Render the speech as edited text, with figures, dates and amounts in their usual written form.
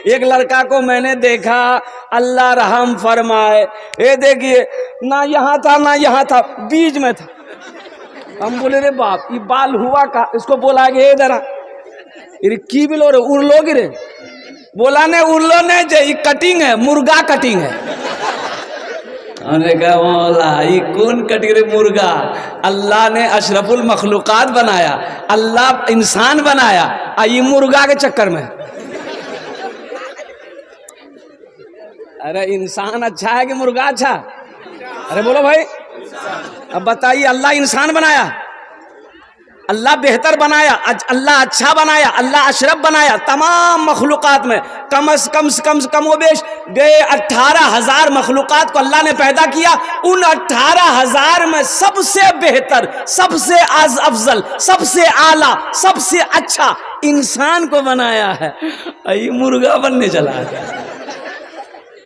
ایک لڑکا کو میں نے دیکھا، اللہ رحم فرمائے، یہ دیکھیے نہ یہاں تھا نہ یہاں تھا، بیچ میں تھا۔ ہم بولے رے باپ یہ بال ہوا کا، اس کو بولا کہ ادھر آ، کی بلو رے اڑ لو گی رے، بولا نے اڑ لو نے جے یہ کٹنگ ہے، مرغا کٹنگ ہے۔ ہم نے کہا مولا یہ کون کٹنگ رے مرغا؟ اللہ نے اشرف المخلوقات بنایا، اللہ انسان بنایا، یہ مرغا کے چکر میں۔ ارے انسان اچھا ہے کہ مرغا اچھا؟ ارے بولو بھائی، اب بتائیے، اللہ انسان بنایا، اللہ بہتر بنایا، اللہ اچھا بنایا، اللہ اشرف بنایا، تمام مخلوقات میں کم از کم و بیش 18,000 مخلوقات کو اللہ نے پیدا کیا، ان 18,000 میں سب سے بہتر، سب سے افضل، سب سے اعلیٰ، سب سے اچھا انسان کو بنایا ہے، یہ مرغا بننے چلا ہے۔